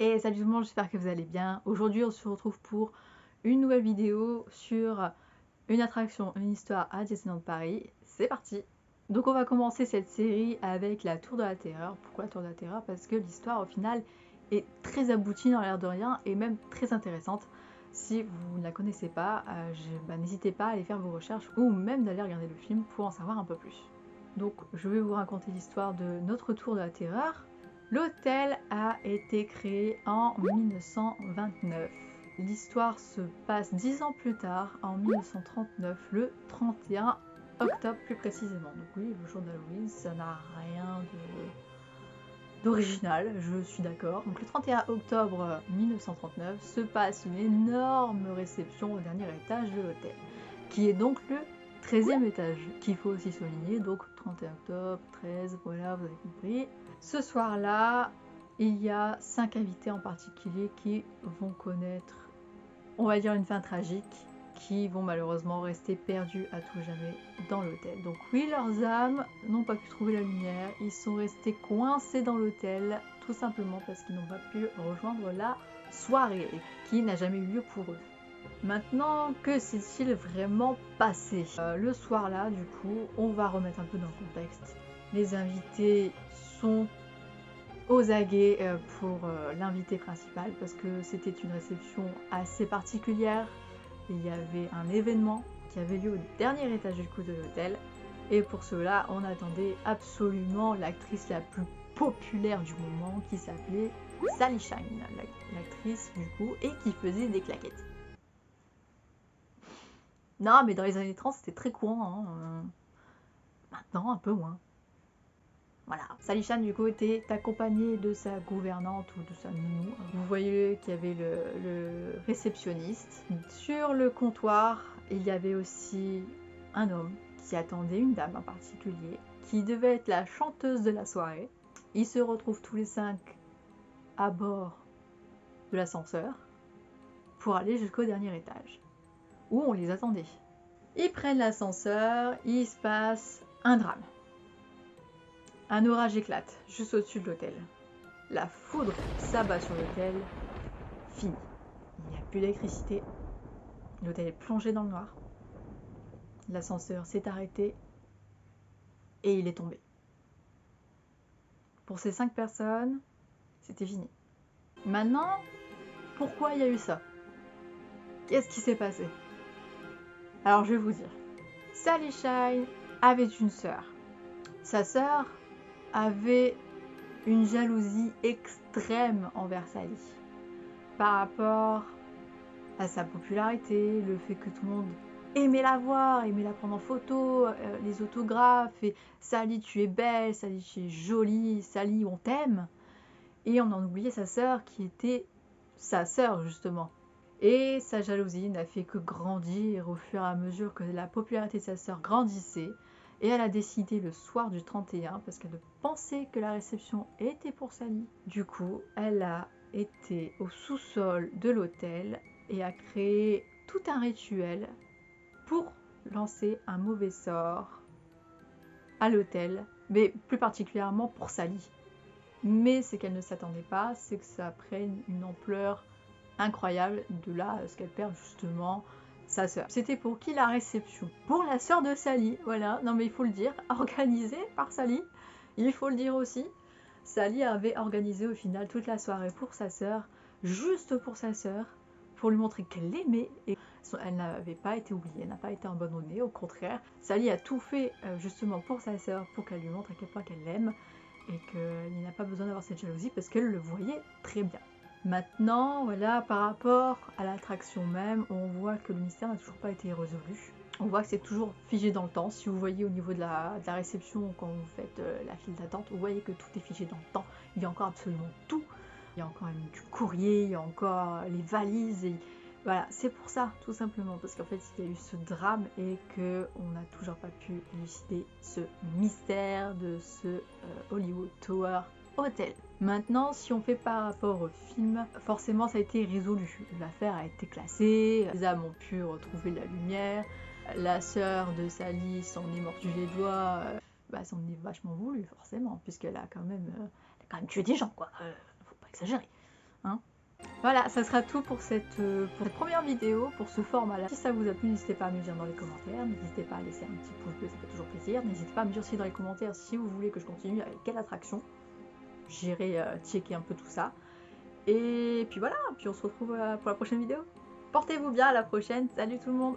Et salut tout le monde, j'espère que vous allez bien. Aujourd'hui, on se retrouve pour une nouvelle vidéo sur une attraction, une histoire à Disneyland Paris. C'est parti! Donc on va commencer cette série avec la Tour de la Terreur. Pourquoi la Tour de la Terreur? Parce que l'histoire au final est très aboutie dans l'air de rien et même très intéressante. Si vous ne la connaissez pas, n'hésitez pas à aller faire vos recherches ou même d'aller regarder le film pour en savoir un peu plus. Donc je vais vous raconter l'histoire de notre Tour de la Terreur. L'hôtel a été créé en 1929. L'histoire se passe 10 ans plus tard, en 1939, le 31 octobre plus précisément. Donc oui, le jour d'Halloween, ça n'a rien d'original, je suis d'accord. Donc le 31 octobre 1939 se passe une énorme réception au dernier étage de l'hôtel, qui est donc le 13e étage, qu'il faut aussi souligner. Donc 31 octobre, 13, voilà, vous avez compris. Ce soir-là, il y a 5 invités en particulier qui vont connaître, on va dire, une fin tragique, qui vont malheureusement rester perdus à tout jamais dans l'hôtel. Donc oui, leurs âmes n'ont pas pu trouver la lumière, ils sont restés coincés dans l'hôtel, tout simplement parce qu'ils n'ont pas pu rejoindre la soirée, qui n'a jamais eu lieu pour eux. Maintenant, que s'est-il vraiment passé? Le soir-là, du coup, on va remettre un peu dans le contexte. Les invités sont aux aguets pour l'invité principal parce que c'était une réception assez particulière. Il y avait un événement qui avait lieu au dernier étage du coup de l'hôtel et pour cela on attendait absolument l'actrice la plus populaire du moment qui s'appelait Sally Shine, l'actrice du coup, et qui faisait des claquettes. Non mais dans les années 30 c'était très courant, hein. Maintenant un peu moins. Voilà, Sally Shine du coup était accompagnée de sa gouvernante ou de sa nounou. Vous voyez qu'il y avait le réceptionniste. Sur le comptoir, il y avait aussi un homme qui attendait une dame en particulier, qui devait être la chanteuse de la soirée. Ils se retrouvent tous les 5 à bord de l'ascenseur pour aller jusqu'au dernier étage, où on les attendait. Ils prennent l'ascenseur, il se passe un drame. Un orage éclate juste au-dessus de l'hôtel. La foudre s'abat sur l'hôtel. Fini. Il n'y a plus d'électricité. L'hôtel est plongé dans le noir. L'ascenseur s'est arrêté et il est tombé. Pour ces 5 personnes, c'était fini. Maintenant, pourquoi il y a eu ça? Qu'est-ce qui s'est passé? Alors je vais vous dire. Sally Shine avait une sœur. Sa sœur avait une jalousie extrême envers Sally par rapport à sa popularité, le fait que tout le monde aimait la voir, aimait la prendre en photo, les autographes, et Sally tu es belle, Sally tu es jolie, Sally on t'aime. Et on en oubliait sa sœur qui était sa sœur justement. Et sa jalousie n'a fait que grandir au fur et à mesure que la popularité de sa sœur grandissait. Et elle a décidé le soir du 31, parce qu'elle pensait que la réception était pour Sally. Du coup, elle a été au sous-sol de l'hôtel et a créé tout un rituel pour lancer un mauvais sort à l'hôtel, mais plus particulièrement pour Sally. Mais ce qu'elle ne s'attendait pas, c'est que ça prenne une ampleur incroyable, de là à ce qu'elle perde justement sa sœur. C'était pour qui la réception? Pour la sœur de Sally, voilà, non mais il faut le dire, organisée par Sally, il faut le dire aussi. Sally avait organisé au final toute la soirée pour sa sœur, juste pour sa sœur, pour lui montrer qu'elle l'aimait, et elle n'avait pas été oubliée, elle n'a pas été abandonnée, au contraire. Sally a tout fait justement pour sa sœur, pour qu'elle lui montre à quel point qu'elle l'aime, et qu'il n'a pas besoin d'avoir cette jalousie parce qu'elle le voyait très bien. Maintenant, voilà, par rapport à l'attraction même, on voit que le mystère n'a toujours pas été résolu. On voit que c'est toujours figé dans le temps. Si vous voyez au niveau de la réception, quand vous faites la file d'attente, vous voyez que tout est figé dans le temps. Il y a encore absolument tout. Il y a encore du courrier, il y a encore les valises. Et voilà, c'est pour ça, tout simplement, parce qu'en fait, il y a eu ce drame et qu'on n'a toujours pas pu élucider ce mystère de ce Hollywood Tower Hotel. Maintenant, si on fait par rapport au film, forcément ça a été résolu. L'affaire a été classée, les âmes ont pu retrouver la lumière, la sœur de Sally s'en est mordu les doigts, s'en est vachement voulu forcément, puisqu'elle a quand même tué des gens, quoi. Faut pas exagérer. Hein. Voilà, ça sera tout pour cette première vidéo, pour ce format-là. Si ça vous a plu, n'hésitez pas à me dire dans les commentaires, n'hésitez pas à laisser un petit pouce bleu, ça fait toujours plaisir. N'hésitez pas à me dire aussi dans les commentaires si vous voulez que je continue avec quelle attraction. J'irai checker un peu tout ça. Et puis voilà, puis on se retrouve pour la prochaine vidéo. Portez-vous bien, à la prochaine, salut tout le monde!